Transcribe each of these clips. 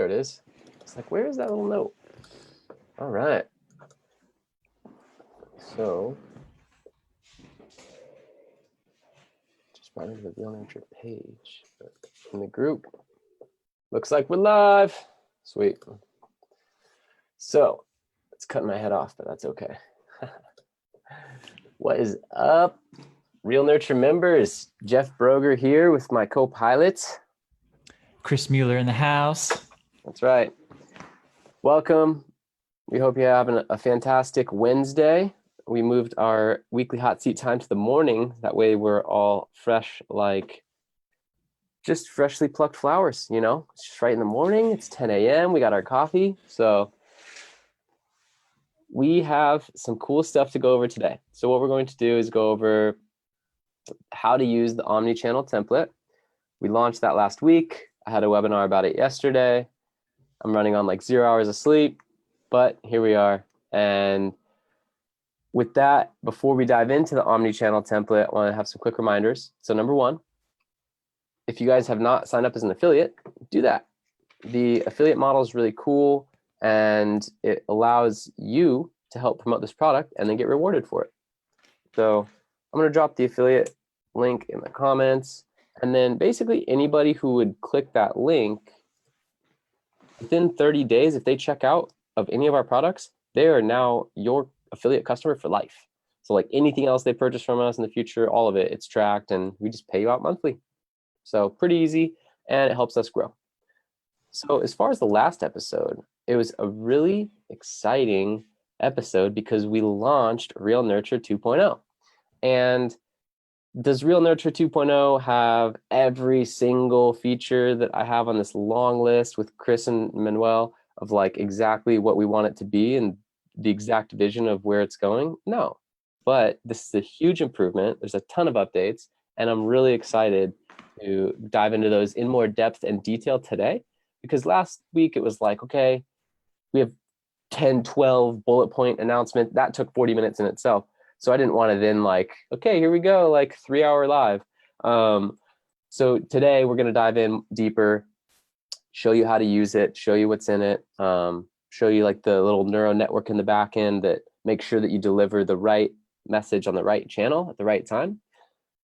There it is. It's like, where is that little note? All right. So just brought into the Real Nurture page in the group. Looks like we're live. Sweet. So it's cutting my head off, but that's okay. What is up, Real Nurture members? Jeff Broger here with my co-pilot. Chris Mueller in the house. That's right. Welcome. We hope you're having a fantastic Wednesday. We moved our weekly hot seat time to the morning. That way we're all fresh, like just freshly plucked flowers, you know? It's just right in the morning. It's 10 a.m. We got our coffee. So we have some cool stuff to go over today. So what we're going to do is go over how to use the Omnichannel template. We launched that last week. I had a webinar about it yesterday. I'm running on like 0 hours of sleep, but here we are. And with that, before we dive into the Omnichannel template, I want to have some quick reminders. So number one, if you guys have not signed up as an affiliate, do that. The affiliate model is really cool, and it allows you to help promote this product and then get rewarded for it. So I'm going to drop the affiliate link in the comments, and then basically anybody who would click that link within 30 days, if they check out of any of our products, they are now your affiliate customer for life. So like anything else they purchase from us in the future, all of it, it's tracked, and we just pay you out monthly. So pretty easy, and it helps us grow. So as far as the last episode, it was a really exciting episode because we launched Real Nurture 2.0. And does Real Nurture 2.0 have every single feature that I have on this long list with Chris and Manuel of like exactly what we want it to be and the exact vision of where it's going? No, but this is a huge improvement. There's a ton of updates, and I'm really excited to dive into those in more depth and detail today, because last week it was like, okay, we have 10, 12 bullet point announcement. That took 40 minutes in itself. So I didn't want to then like, okay, here we go, like 3 hour live. So today we're going to dive in deeper, show you how to use it, show you what's in it, show you like the little neural network in the back end that makes sure that you deliver the right message on the right channel at the right time.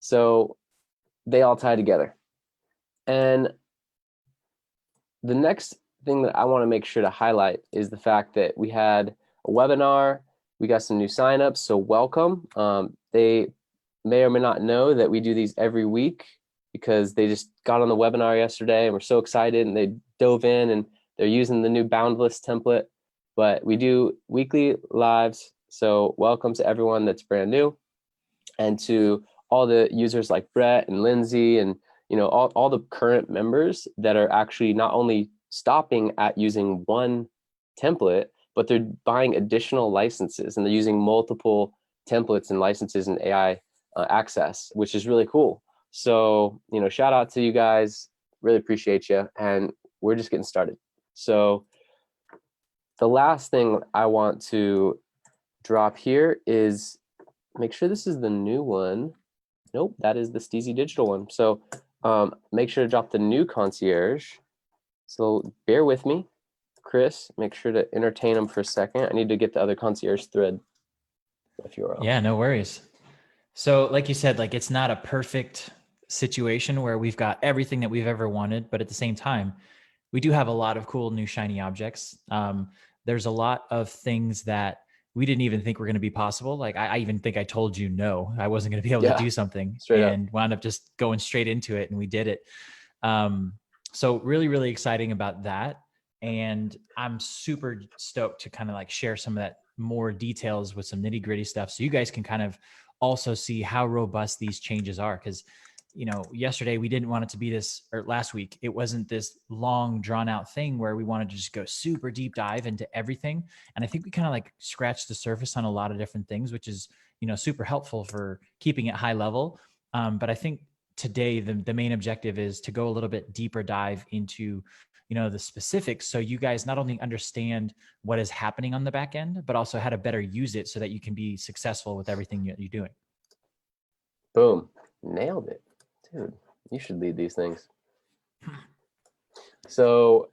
So they all tie together. And the next thing that I want to make sure to highlight is the fact that we had a webinar. We got some new signups, so welcome. They may or may not know that we do these every week because they just got on the webinar yesterday and we're so excited, and they dove in and they're using the new Boundless template. But we do weekly lives, so welcome to everyone that's brand new, and to all the users like Brett and Lindsay and all the current members that are actually not only stopping at using one template, but they're buying additional licenses, and they're using multiple templates and licenses and AI access, which is really cool. So, shout out to you guys. Really appreciate you. And we're just getting started. So the last thing I want to drop here is make sure this is the new one. Nope, that is the STEEZY.Digital one. So make sure to drop the new concierge. So bear with me. Chris, make sure to entertain them for a second. I need to get the other concierge thread. If you're Yeah, no worries. So like you said, like it's not a perfect situation where we've got everything that we've ever wanted, but at the same time, we do have a lot of cool new shiny objects. There's a lot of things that we didn't even think were going to be possible. Like I even think I told you no, I wasn't going to be able to do something, and wound up just going straight into it, and we did it. So really, really exciting about that. And I'm super stoked to kind of like share some of that more details with some nitty gritty stuff, so you guys can kind of also see how robust these changes are. Because yesterday we didn't want it to be this, or last week, it wasn't this long drawn out thing where we wanted to just go super deep dive into everything. And I think we kind of like scratched the surface on a lot of different things, which is, super helpful for keeping it high level. But I think today the main objective is to go a little bit deeper dive into, the specifics. So you guys not only understand what is happening on the back end, but also how to better use it so that you can be successful with everything you're doing. Boom. Nailed it. Dude, you should lead these things. So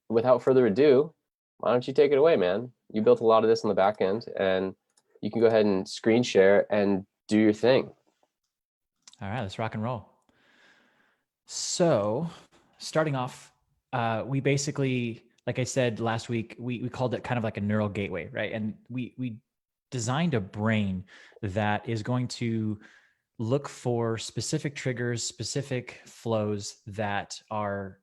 without further ado, why don't you take it away, man? You built a lot of this on the back end, and you can go ahead and screen share and do your thing. All right, let's rock and roll. So, starting off, we basically, like I said last week, we called it kind of like a neural gateway, right? And we designed a brain that is going to look for specific triggers, specific flows that are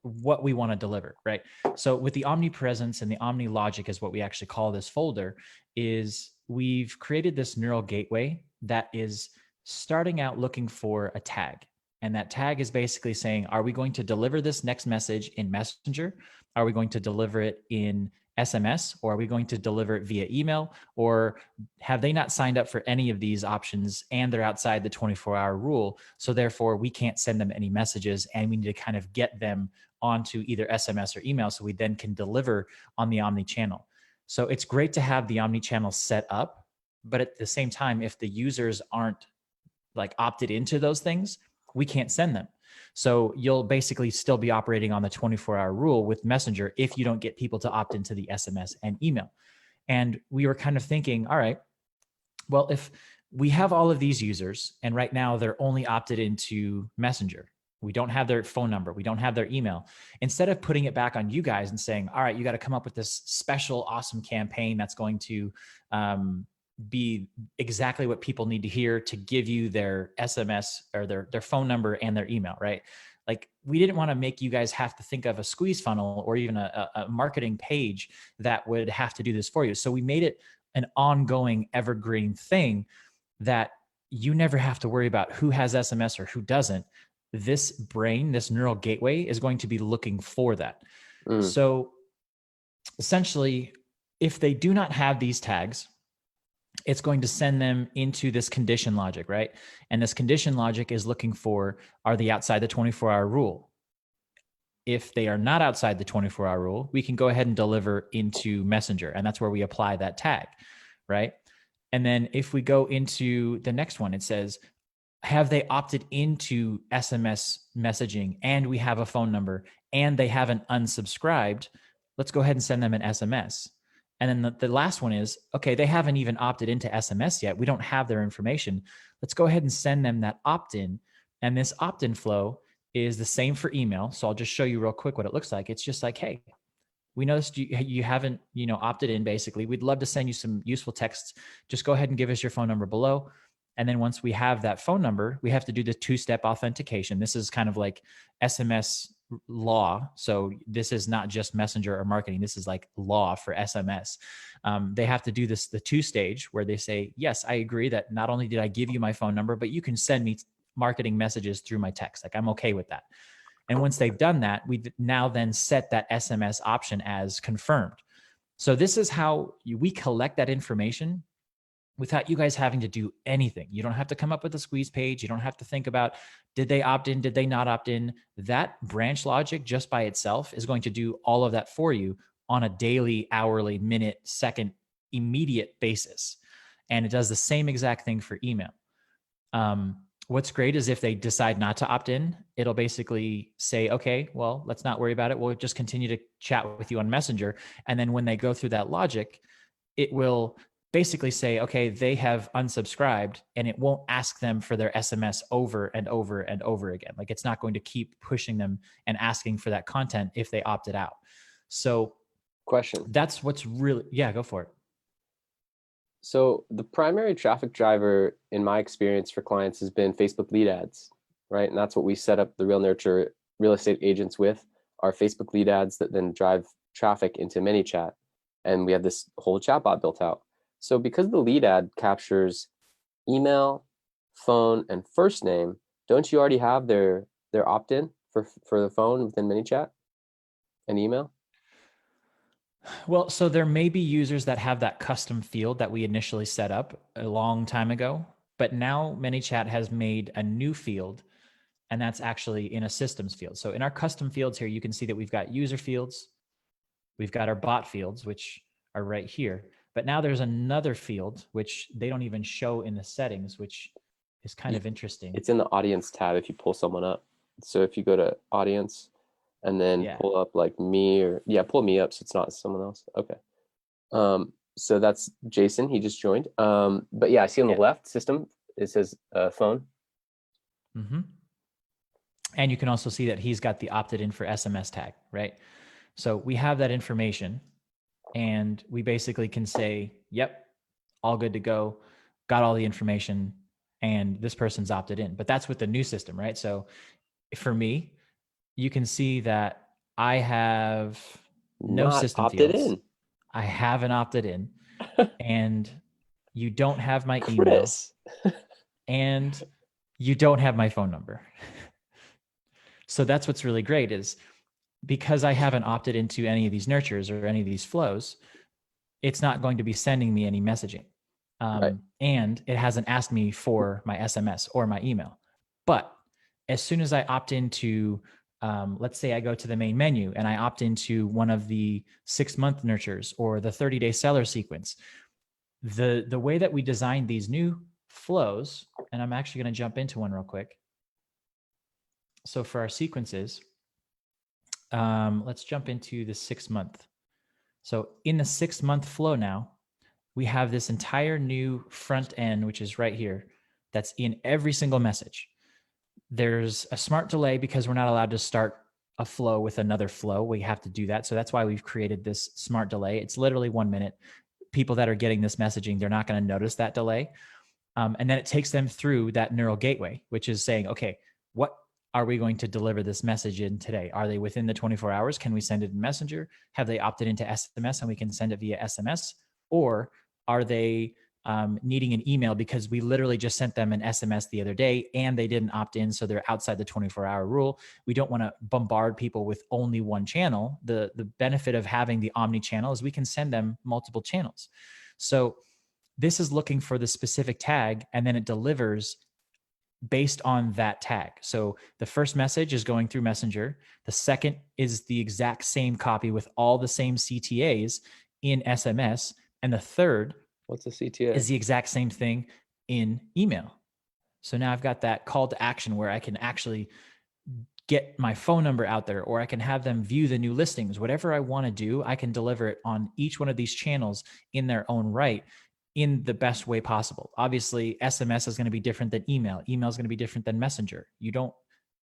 what we want to deliver, right? So with the omnipresence and the omni logic is what we actually call this folder, is we've created this neural gateway that is starting out looking for a tag. And that tag is basically saying, are we going to deliver this next message in Messenger? Are we going to deliver it in SMS, or are we going to deliver it via email? Or have they not signed up for any of these options and they're outside the 24-hour rule? So therefore, we can't send them any messages, and we need to kind of get them onto either SMS or email so we then can deliver on the omni-channel. So it's great to have the omni-channel set up, but at the same time, if the users aren't like opted into those things, we can't send them. So you'll basically still be operating on the 24-hour rule with Messenger if you don't get people to opt into the SMS and email. And we were kind of thinking, all right, well, if we have all of these users and right now they're only opted into Messenger, we don't have their phone number, we don't have their email, instead of putting it back on you guys and saying, all right, you got to come up with this special, awesome campaign that's going to be exactly what people need to hear to give you their SMS or their phone number and their email, right? Like, we didn't want to make you guys have to think of a squeeze funnel or even a marketing page that would have to do this for you. So we made it an ongoing evergreen thing that you never have to worry about who has SMS or who doesn't. This brain, this neural gateway is going to be looking for that. So essentially, if they do not have these tags, it's going to send them into this condition logic, right? And this condition logic is looking for, are they outside the 24-hour rule? If they are not outside the 24-hour rule, we can go ahead and deliver into Messenger. And that's where we apply that tag, right? And then if we go into the next one, it says, have they opted into SMS messaging and we have a phone number and they haven't unsubscribed? Let's go ahead and send them an SMS. And then the last one is, okay, they haven't even opted into SMS yet. We don't have their information. Let's go ahead and send them that opt-in. And this opt-in flow is the same for email. So I'll just show you real quick what it looks like. It's just like, hey, we noticed you haven't, opted in basically. We'd love to send you some useful texts. Just go ahead and give us your phone number below. And then once we have that phone number, we have to do the two-step authentication. This is kind of like SMS law. So this is not just Messenger or marketing. This is like law for SMS. They have to do this, the two-stage, where they say, yes, I agree that not only did I give you my phone number, but you can send me marketing messages through my text. Like, I'm okay with that. And once they've done that, we now then set that SMS option as confirmed. So this is how we collect that information without you guys having to do anything. You don't have to come up with a squeeze page. You don't have to think about, did they opt in? Did they not opt in? That branch logic just by itself is going to do all of that for you on a daily, hourly, minute, second, immediate basis. And it does the same exact thing for email. What's great is if they decide not to opt in, it'll basically say, okay, well, let's not worry about it. We'll just continue to chat with you on Messenger. And then when they go through that logic, it will basically say, okay, they have unsubscribed, and it won't ask them for their SMS over and over and over again. Like, it's not going to keep pushing them and asking for that content if they opted out. So Question. That's what's really, yeah, go for it. So the primary traffic driver in my experience for clients has been Facebook lead ads, right? And that's what we set up the Real Nurture real estate agents with, our Facebook lead ads that then drive traffic into ManyChat. And we have this whole chatbot built out. So because the lead ad captures email, phone, and first name, don't you already have their opt-in for the phone within ManyChat and email? Well, so there may be users that have that custom field that we initially set up a long time ago, but now ManyChat has made a new field, and that's actually in a systems field. So in our custom fields here, you can see that we've got user fields, we've got our bot fields, which are right here. But now there's another field, which they don't even show in the settings, which is kind of interesting. It's in the audience tab if you pull someone up. So if you go to audience and then Yeah. pull up like me, or yeah, pull me up so it's not someone else. Okay. So that's Jason. He just joined. But yeah, I see on the Yeah. left system, it says phone. Mm-hmm. And you can also see that he's got the opted in for SMS tag, right? So we have that information and we basically can say, yep, all good to go, got all the information, and this person's opted in. But that's with the new system, right? So for me, you can see that I have no Not system opted fields. in. I haven't opted in, and you don't have my email, Chris. and you don't have my phone number. So that's what's really great is because I haven't opted into any of these nurtures or any of these flows, it's not going to be sending me any messaging. Right. And it hasn't asked me for my SMS or my email. But as soon as I opt into, let's say I go to the main menu and I opt into one of the 6-month nurtures or the 30-day seller sequence, the way that we designed these new flows, and I'm actually going to jump into one real quick. So for our sequences, let's jump into the 6-month. So in the 6-month flow now, we have this entire new front end, which is right here, that's in every single message. There's a smart delay because we're not allowed to start a flow with another flow. We have to do that. So that's why we've created this smart delay. It's literally 1 minute. People that are getting this messaging, they're not going to notice that delay. And then it takes them through that neural gateway, which is saying, okay, what are we going to deliver this message in today? Are they within the 24 hours? Can we send it in Messenger? Have they opted into SMS and we can send it via SMS? Or are they needing an email because we literally just sent them an SMS the other day and they didn't opt in, so they're outside the 24-hour rule? We don't want to bombard people with only one channel. The benefit of having the omni-channel is we can send them multiple channels. So this is looking for the specific tag, and then it delivers based on that tag. So the first message is going through Messenger. The second is the exact same copy with all the same CTAs in SMS. And the third What's a CTA? is the exact same thing in email. So now I've got that call to action where I can actually get my phone number out there, or I can have them view the new listings. Whatever I want to do, I can deliver it on each one of these channels in their own right, in the best way possible. Obviously, SMS is going to be different than email. Email is going to be different than Messenger. You don't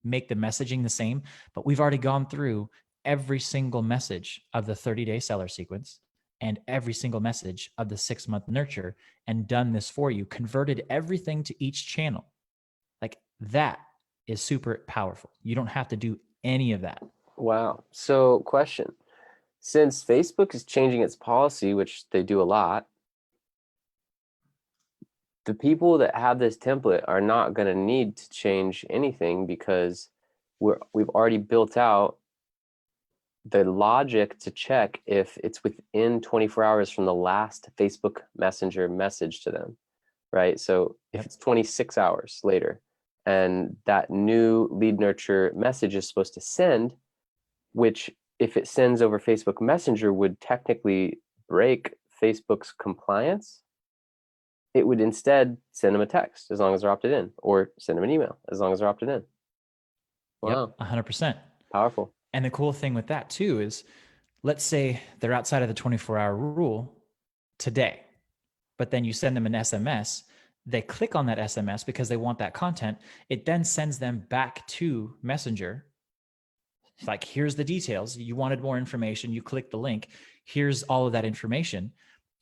make the messaging the same, but we've already gone through every single message of the 30-day seller sequence and every single message of the 6-month nurture and done this for you, converted everything to each channel. Like that is super powerful. You don't have to do any of that. Wow. So question, since Facebook is changing its policy, which they do a lot, the people that have this template are not going to need to change anything because we've already built out the logic to check if it's within 24 hours from the last Facebook Messenger message to them, right? So if it's 26 hours later and that new lead nurture message is supposed to send, which if it sends over Facebook Messenger would technically break Facebook's compliance, it would instead send them a text as long as they're opted in, or send them an email as long as they're opted in. Wow. Yep, 100%. Powerful. And the cool thing with that too is, let's say they're outside of the 24-hour rule today, but then you send them an SMS. They click on that SMS because they want that content. It then sends them back to Messenger. It's like, here's the details. You wanted more information. You click the link. Here's all of that information.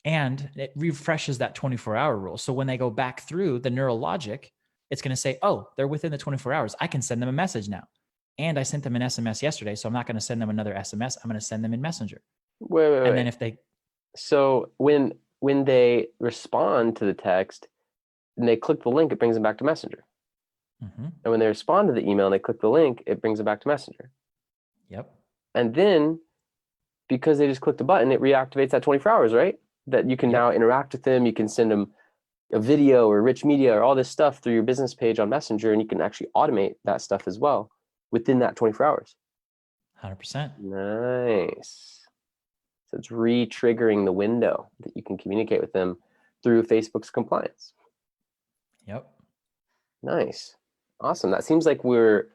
And it refreshes that 24-hour rule. So when they go back through the neural logic, it's going to say, oh, they're within the 24 hours. I can send them a message now. And I sent them an SMS yesterday, so I'm not going to send them another SMS. I'm going to send them in Messenger. Wait. And then if they... So when they respond to the text and they click the link, it brings them back to Messenger. Mm-hmm. And when they respond to the email and they click the link, it brings them back to Messenger. Yep. And then because they just clicked the button, it reactivates that 24 hours, right? That you can now interact with them. You can send them a video or rich media or all this stuff through your business page on Messenger, and you can actually automate that stuff as well within that 24 hours. 100%. Nice. So it's re-triggering the window that you can communicate with them through Facebook's compliance. Yep. Nice. Awesome. That seems like we're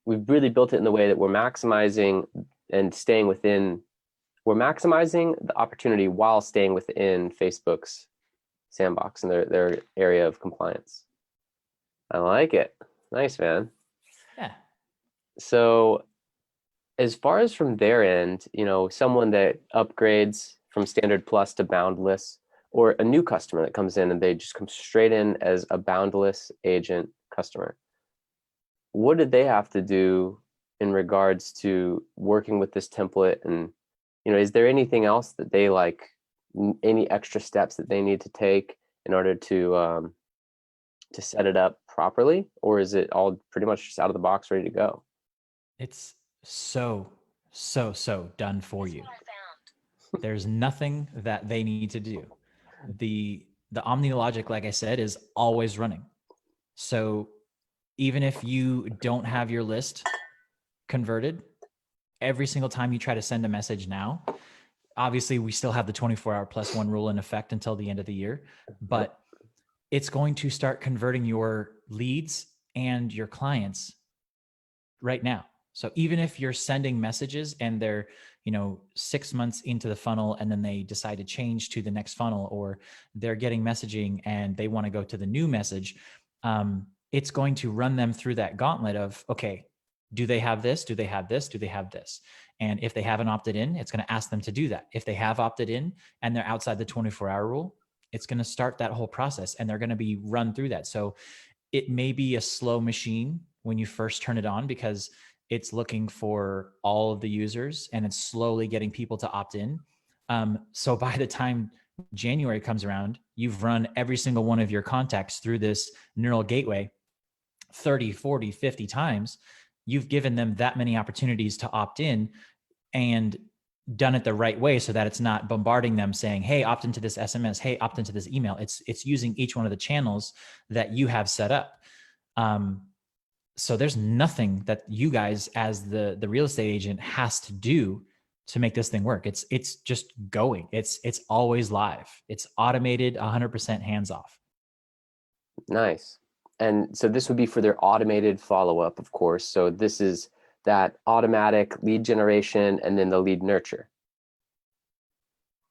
we've really built it in the way that we're maximizing and staying within, we're maximizing the opportunity while staying within Facebook's sandbox and their area of compliance. I like it. Nice, man. Yeah. So as far as from their end, someone that upgrades from standard plus to boundless, or a new customer that comes in and they just come straight in as a boundless agent customer, what did they have to do in regards to working with this template? And is there anything else that they like, any extra steps that they need to take in order to set it up properly, or is it all pretty much just out of the box ready to go? It's so done for you. There's nothing that they need to do. The Omni logic, like I said, is always running. So even if you don't have your list converted, every single time you try to send a message now, obviously we still have the 24-hour plus one rule in effect until the end of the year, but it's going to start converting your leads and your clients right now. So even if you're sending messages and they're, 6 months into the funnel and then they decide to change to the next funnel, or they're getting messaging and they want to go to the new message, it's going to run them through that gauntlet of, okay, do they have this? Do they have this? Do they have this? And if they haven't opted in, it's going to ask them to do that. If they have opted in and they're outside the 24-hour rule, it's going to start that whole process and they're going to be run through that. So it may be a slow machine when you first turn it on because it's looking for all of the users and it's slowly getting people to opt in. So by the time January comes around, you've run every single one of your contacts through this neural gateway 30, 40, 50 times. You've given them that many opportunities to opt in and done it the right way so that it's not bombarding them saying, hey, opt into this SMS, hey, opt into this email. It's using each one of the channels that you have set up. So there's nothing that you guys as the real estate agent has to do to make this thing work. It's just going. It's always live. It's automated, 100% hands off. Nice. And so this would be for their automated follow-up, of course. So this is that automatic lead generation and then the lead nurture.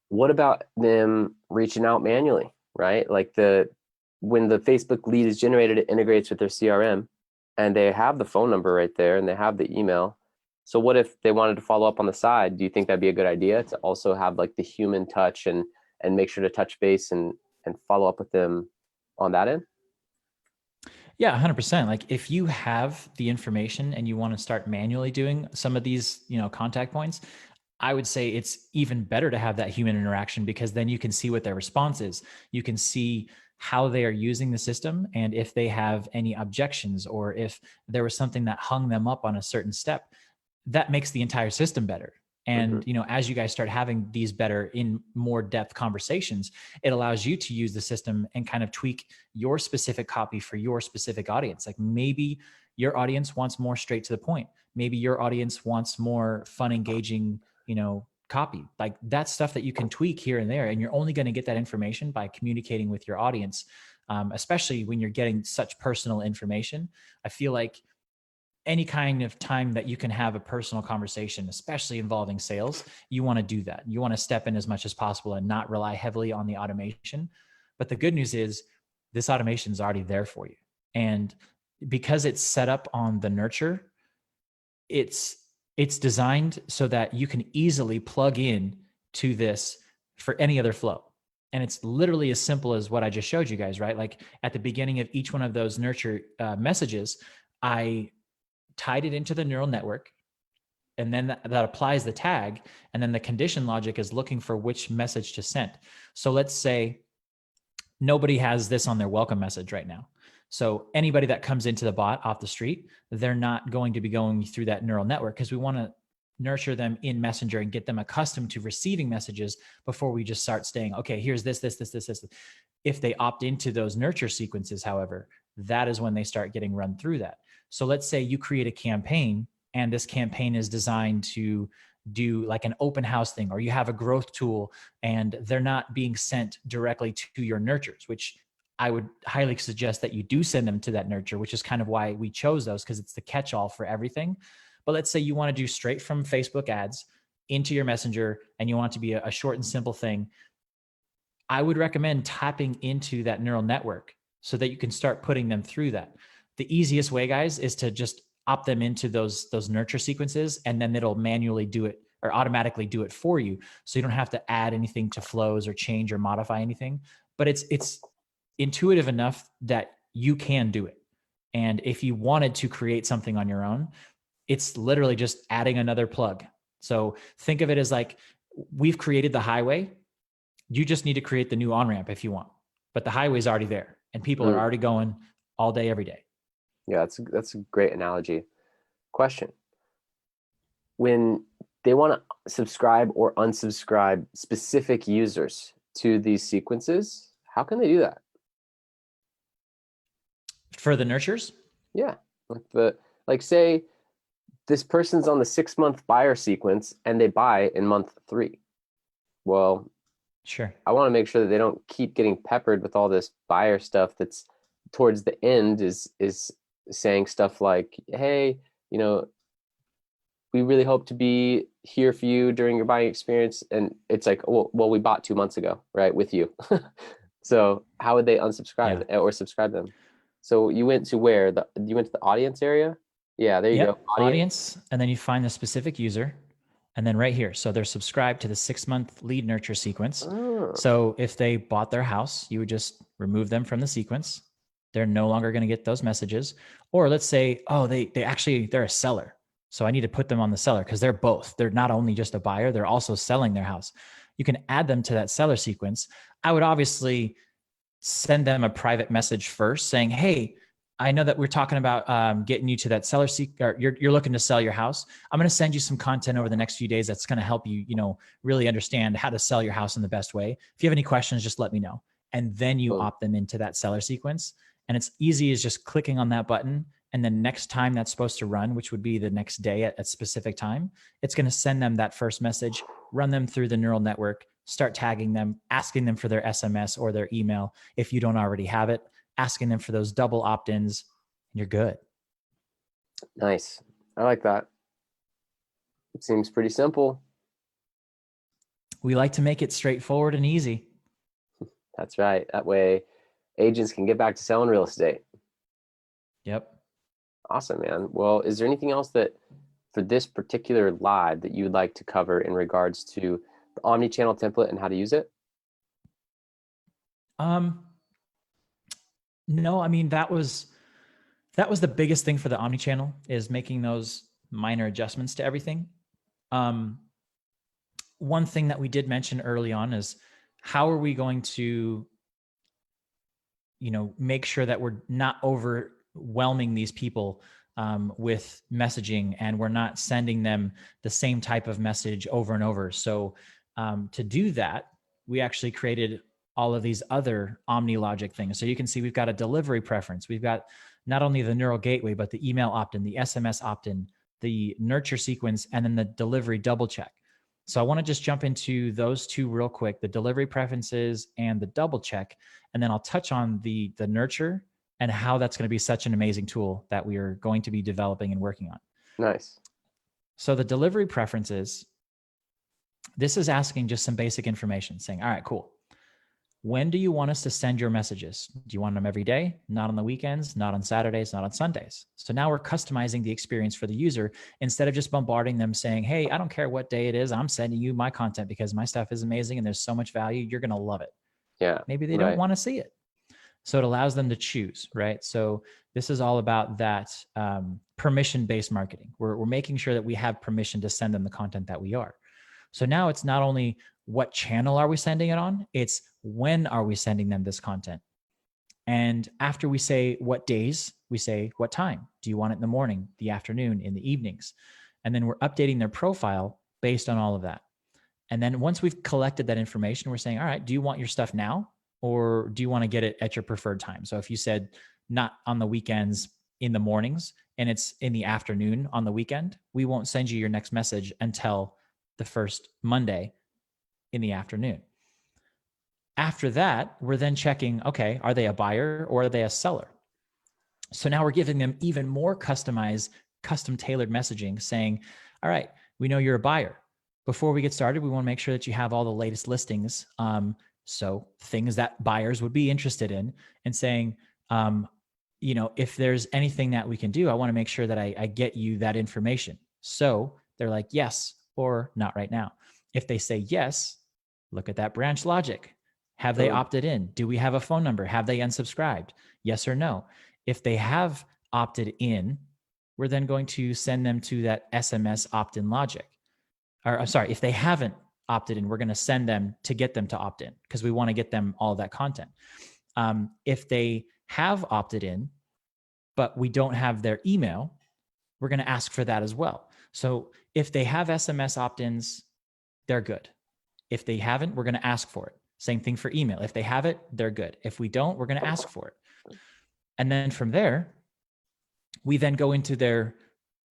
What about them reaching out manually, right? Like when the Facebook lead is generated, it integrates with their CRM and they have the phone number right there and they have the email. So what if they wanted to follow up on the side? Do you think that'd be a good idea to also have like the human touch and make sure to touch base and follow up with them on that end? Yeah, 100%. Like if you have the information and you want to start manually doing some of these, contact points, I would say it's even better to have that human interaction because then you can see what their response is. You can see how they are using the system and if they have any objections or if there was something that hung them up on a certain step. That makes the entire system better. And, as you guys start having these better in more depth conversations, it allows you to use the system and kind of tweak your specific copy for your specific audience. Like maybe your audience wants more straight to the point. Maybe your audience wants more fun, engaging, copy. Like that's stuff that you can tweak here and there. And you're only going to get that information by communicating with your audience, especially when you're getting such personal information. I feel like any kind of time that you can have a personal conversation, especially involving sales, you want to do that. You want to step in as much as possible and not rely heavily on the automation. But the good news is this automation is already there for you. And because it's set up on the nurture, it's designed so that you can easily plug in to this for any other flow. And it's literally as simple as what I just showed you guys, right? Like at the beginning of each one of those nurture messages, I tied it into the neural network, and then that applies the tag, and then the condition logic is looking for which message to send. So let's say nobody has this on their welcome message right now. So anybody that comes into the bot off the street, they're not going to be going through that neural network because we want to nurture them in Messenger and get them accustomed to receiving messages before we just start saying, okay, here's this. If they opt into those nurture sequences, however, that is when they start getting run through that. So let's say you create a campaign and this campaign is designed to do like an open house thing, or you have a growth tool and they're not being sent directly to your nurtures, which I would highly suggest that you do send them to that nurture, which is kind of why we chose those, because it's the catch-all for everything. But let's say you want to do straight from Facebook ads into your messenger and you want it to be a short and simple thing. I would recommend tapping into that neural network so that you can start putting them through that. The easiest way, guys, is to just opt them into those nurture sequences, and then it'll manually do it or automatically do it for you. So you don't have to add anything to flows or change or modify anything. But it's intuitive enough that you can do it. And if you wanted to create something on your own, it's literally just adding another plug. So think of it as like, we've created the highway. You just need to create the new on-ramp if you want, but the highway is already there and people are already going all day, every day. Yeah, that's a great analogy. Question. When they want to subscribe or unsubscribe specific users to these sequences, how can they do that? For the nurtures? Yeah. Like say this person's on the 6-month buyer sequence and they buy in month 3. Well, sure. I want to make sure that they don't keep getting peppered with all this buyer stuff that's towards the end is saying stuff like, hey, we really hope to be here for you during your buying experience. And it's like, well, we bought 2 months ago, right, with you. So how would they unsubscribe or subscribe them? So you went to where? You went to the audience area? Yeah, there you go. Audience, and then you find the specific user, and then right here. So they're subscribed to the 6-month lead nurture sequence. Oh. So if they bought their house, you would just remove them from the sequence. They're no longer going to get those messages. Or let's say, oh, they're a seller. So I need to put them on the seller because they're both. They're not only just a buyer, they're also selling their house. You can add them to that seller sequence. I would obviously send them a private message first saying, hey, I know that we're talking about getting you to that seller or you're looking to sell your house. I'm going to send you some content over the next few days that's going to help you, really understand how to sell your house in the best way. If you have any questions, just let me know. And then you opt them into that seller sequence. And it's easy as just clicking on that button. And then next time that's supposed to run, which would be the next day at a specific time, it's going to send them that first message, run them through the neural network, start tagging them, asking them for their SMS or their email if you don't already have it, asking them for those double opt-ins, and you're good. Nice. I like that. It seems pretty simple. We like to make it straightforward and easy. That's right. That way agents can get back to selling real estate. Yep. Awesome, man. Well, is there anything else that for this particular live that you would like to cover in regards to the Omnichannel template and how to use it? No, I mean, that was the biggest thing for the Omnichannel, is making those minor adjustments to everything. One thing that we did mention early on is how are we going to, make sure that we're not overwhelming these people with messaging, and we're not sending them the same type of message over and over. So to do that, we actually created all of these other OmniLogic things. So you can see we've got a delivery preference. We've got not only the neural gateway, but the email opt-in, the SMS opt-in, the nurture sequence, and then the delivery double check. So I want to just jump into those two real quick, the delivery preferences and the double check. And then I'll touch on the nurture and how that's going to be such an amazing tool that we are going to be developing and working on. Nice. So the delivery preferences, this is asking just some basic information, saying, all right, cool. When do you want us to send your messages? Do you want them every day? Not on the weekends, not on Saturdays, not on Sundays. So now we're customizing the experience for the user instead of just bombarding them saying, hey, I don't care what day it is, I'm sending you my content because my stuff is amazing and there's so much value, you're going to love it. Yeah. Maybe they don't want to see it. So it allows them to choose, right? So this is all about that permission-based marketing. We're making sure that we have permission to send them the content that we are. So now it's not only what channel are we sending it on, it's when are we sending them this content? And after we say what days, we say what time. Do you want it in the morning, the afternoon, in the evenings? And then we're updating their profile based on all of that. And then once we've collected that information, we're saying, all right, do you want your stuff now? Or do you want to get it at your preferred time? So if you said not on the weekends in the mornings and it's in the afternoon on the weekend, we won't send you your next message until the first Monday in the afternoon. After that, we're then checking, okay, are they a buyer or are they a seller? So now we're giving them even more customized, custom tailored messaging saying, all right, we know you're a buyer. Before we get started, we want to make sure that you have all the latest listings. So things that buyers would be interested in, and saying, if there's anything that we can do, I want to make sure that I get you that information. So they're like, yes, or not right now. If they say yes, look at that branch logic. Have they opted in? Do we have a phone number? Have they unsubscribed? Yes or no? If they have opted in, we're then going to send them to that SMS opt-in logic. Or sorry, if they haven't opted in, we're going to send them to get them to opt in because we want to get them all that content. If they have opted in, but we don't have their email, we're going to ask for that as well. So if they have SMS opt-ins, they're good. If they haven't, we're going to ask for it. Same thing for email. If they have it, they're good. If we don't, we're going to ask for it. And then from there, we then go into their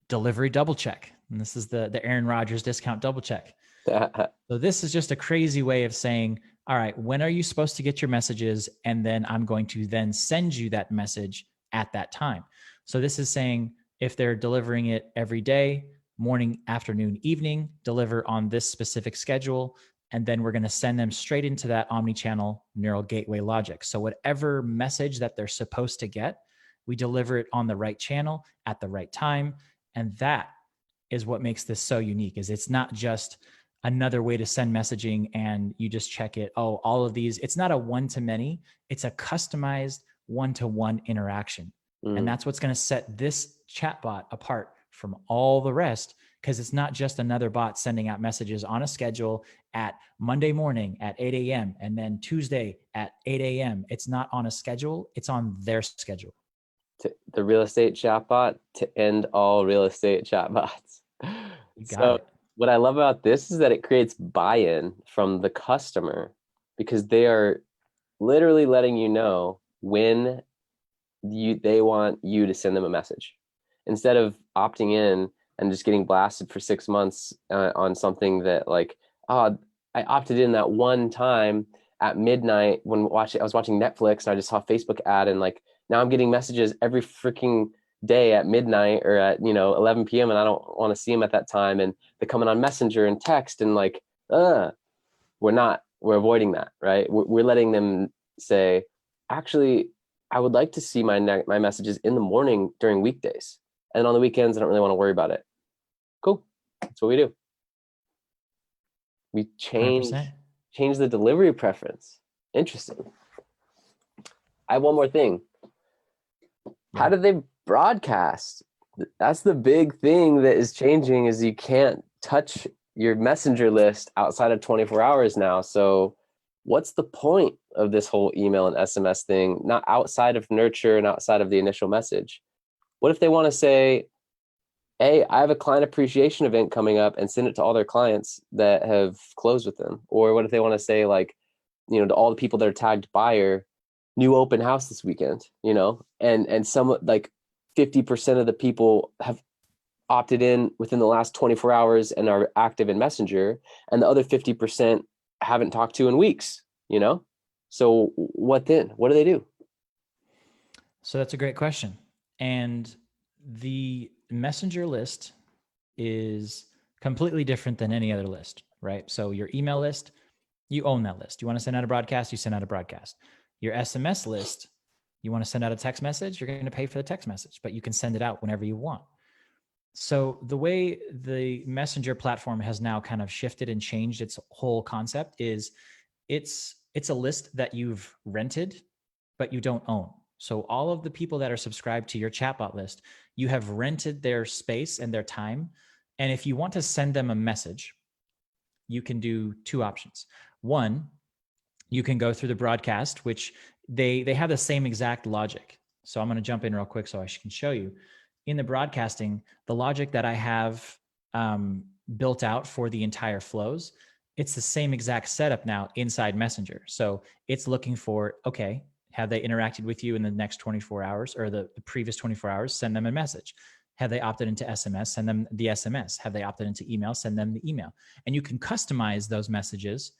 delivery double check. And this is the Aaron Rodgers discount double check. So this is just a crazy way of saying, all right, when are you supposed to get your messages? And then I'm going to then send you that message at that time. So this is saying if they're delivering it every day, morning, afternoon, evening, deliver on this specific schedule. And then we're going to send them straight into that omnichannel neural gateway logic. So whatever message that they're supposed to get, we deliver it on the right channel at the right time. And that is what makes this so unique, is it's not just another way to send messaging and you just check it. Oh, all of these, it's not a one-to-many, it's a customized one-to-one interaction. And that's what's going to set this chatbot apart from all the rest, because it's not just another bot sending out messages on a schedule at Monday morning at 8 a.m. and then Tuesday at 8 a.m. It's not on a schedule, it's on their schedule. The real estate chatbot to end all real estate chatbots. So what I love about this is that it creates buy-in from the customer, because they are literally letting you know when they want you to send them a message, instead of opting in and just getting blasted for 6 months on something that, like, oh, I opted in that one time at midnight when I was watching Netflix and I just saw a Facebook ad, and like now I'm getting messages every freaking day at midnight or at 11 p.m. and I don't want to see them at that time, and they're coming on Messenger and text, and like we're avoiding that, right? We're letting them say, actually, I would like to see my messages in the morning during weekdays, and on the weekends I don't really want to worry about it. Cool, that's what we do. We change the delivery preference. Interesting. I have one more thing. How do they broadcast? That's the big thing that is changing, is you can't touch your messenger list outside of 24 hours now. So what's the point of this whole email and SMS thing, not outside of nurture and outside of the initial message? What if they want to say, hey, I have a client appreciation event coming up, and send it to all their clients that have closed with them? Or what if they want to say, like, to all the people that are tagged buyer, new open house this weekend, and some, like 50% of the people have opted in within the last 24 hours and are active in Messenger, and the other 50% haven't talked to in weeks, So what then? What do they do? So that's a great question. And the Messenger list is completely different than any other list, right? So your email list, you own that list. You want to send out a broadcast, you send out a broadcast. Your SMS list, you want to send out a text message, you're going to pay for the text message, but you can send it out whenever you want. So the way the Messenger platform has now kind of shifted and changed its whole concept is it's a list that you've rented, but you don't own. So all of the people that are subscribed to your chatbot list, you have rented their space and their time. And if you want to send them a message, you can do two options. One, you can go through the broadcast, which they have the same exact logic. So I'm going to jump in real quick so I can show you. In the broadcasting, the logic that I have built out for the entire flows, it's the same exact setup now inside Messenger. So it's looking for, okay, have they interacted with you in the next 24 hours or the previous 24 hours? Send them a message. Have they opted into SMS? Send them the SMS. Have they opted into email? Send them the email. And you can customize those messages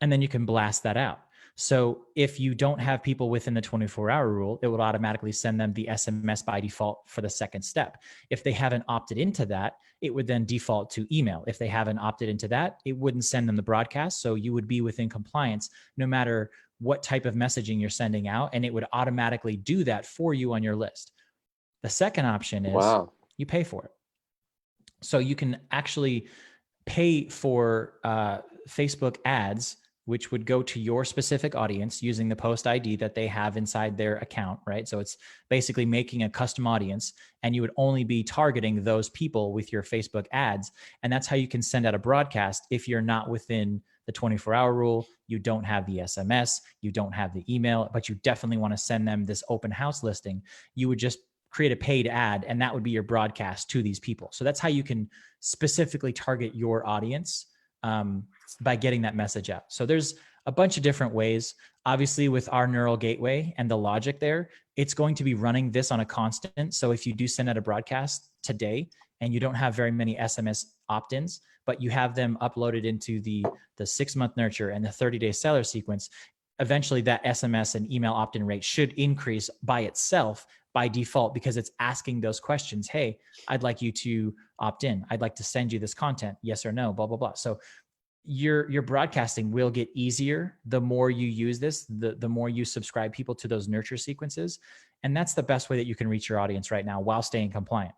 and then you can blast that out. So if you don't have people within the 24-hour rule, it would automatically send them the SMS by default for the second step. If they haven't opted into that, it would then default to email. If they haven't opted into that, it wouldn't send them the broadcast. So you would be within compliance no matter what type of messaging you're sending out, and it would automatically do that for you on your list. The second option is you pay for it. So you can actually pay for Facebook ads, which would go to your specific audience using the post ID that they have inside their account, right? So it's basically making a custom audience, and you would only be targeting those people with your Facebook ads. And that's how you can send out a broadcast if you're not within the 24-hour rule. You don't have the SMS, you don't have the email, but you definitely want to send them this open house listing. You would just create a paid ad, and that would be your broadcast to these people. So that's how you can specifically target your audience by getting that message out. So there's a bunch of different ways. Obviously, with our neural gateway and the logic there, it's going to be running this on a constant. So if you do send out a broadcast today and you don't have very many SMS opt-ins, but you have them uploaded into the 6-month nurture and the 30-day seller sequence, eventually that SMS and email opt-in rate should increase by itself by default, because it's asking those questions. Hey, I'd like you to opt in. I'd like to send you this content. Yes or no, blah, blah, blah. So your broadcasting will get easier the more you use this, the more you subscribe people to those nurture sequences. And that's the best way that you can reach your audience right now while staying compliant.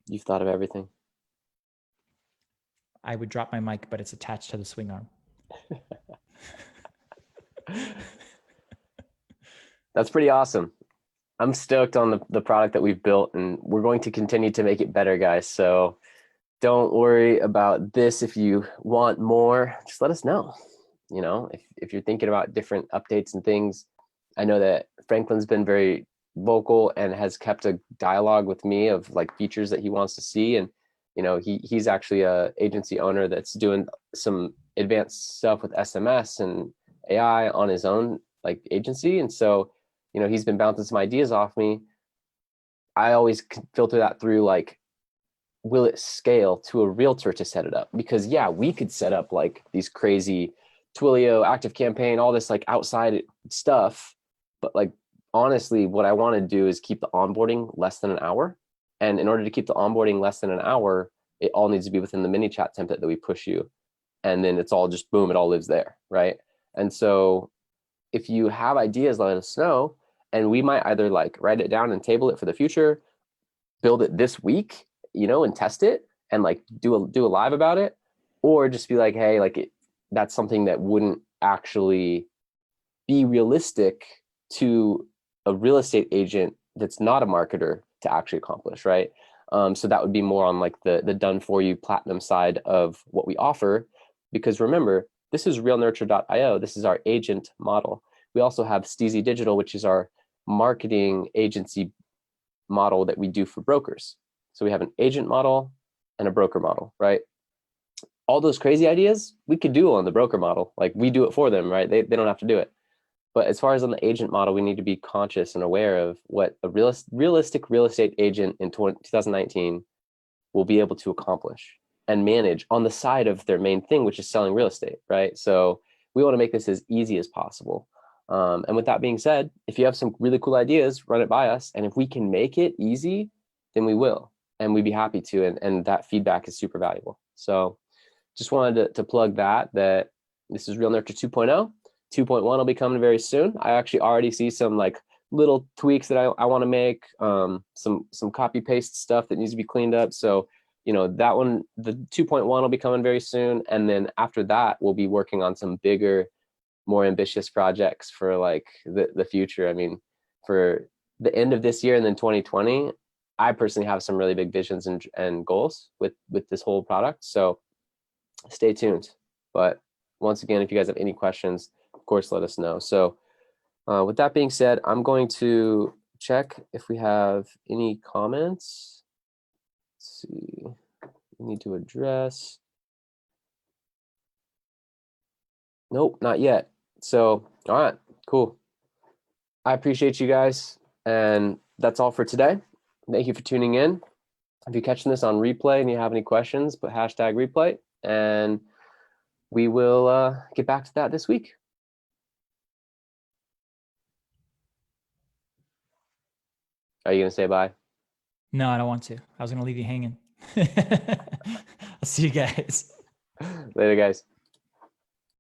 You've thought of everything. I would drop my mic, but it's attached to the swing arm. That's pretty awesome. I'm stoked on the product that we've built, and we're going to continue to make it better, guys. So don't worry about this. If you want more, just let us know. You know, if you're thinking about different updates and things, I know that Franklin's been very vocal and has kept a dialogue with me of like features that he wants to see. And, you know, he's actually a agency owner that's doing some advanced stuff with SMS and AI on his own like agency. And so, you know, he's been bouncing some ideas off me. I always filter that through like, will it scale to a realtor to set it up? Because yeah, we could set up like these crazy Twilio, Active Campaign, all this like outside stuff. But like, honestly, what I want to do is keep the onboarding less than an hour. And in order to keep the onboarding less than an hour, it all needs to be within the ManyChat template that we push you. And then it's all just boom, it all lives there, right? And so if you have ideas, let us know. And we might either like write it down and table it for the future, build it this week, you know, and test it and like do a live about it, or just be like, hey, like that's something that wouldn't actually be realistic to a real estate agent that's not a marketer to actually accomplish, right? So that would be more on like the done for you platinum side of what we offer, because remember, this is realnurture.io. This is our agent model. We also have STEEZY.Digital, which is our marketing agency model that we do for brokers. So we have an agent model and a broker model, right? All those crazy ideas we could do on the broker model. Like we do it for them, right? They don't have to do it. But as far as on the agent model, we need to be conscious and aware of what a realistic real estate agent in 2019 will be able to accomplish and manage on the side of their main thing, which is selling real estate, right? So we want to make this as easy as possible. And with that being said, if you have some really cool ideas, run it by us. And if we can make it easy, then we will. And we'd be happy to. And that feedback is super valuable. So just wanted to plug that this is Real Nurture 2.0. 2.1 will be coming very soon. I actually already see some like little tweaks that I want to make, some copy paste stuff that needs to be cleaned up. So, you know, that one, the 2.1 will be coming very soon. And then after that, we'll be working on some bigger, more ambitious projects for like the future. I mean, for the end of this year and then 2020, I personally have some really big visions and goals with this whole product. So stay tuned. But once again, if you guys have any questions, of course, let us know. So with that being said, I'm going to check if we have any comments. Let's see, we need to address. Nope, not yet. So, all right, cool. I appreciate you guys. And that's all for today. Thank you for tuning in. If you're catching this on replay and you have any questions, put hashtag replay. And we will get back to that this week. Are you going to say bye? No, I don't want to. I was going to leave you hanging. I'll see you guys. Later, guys.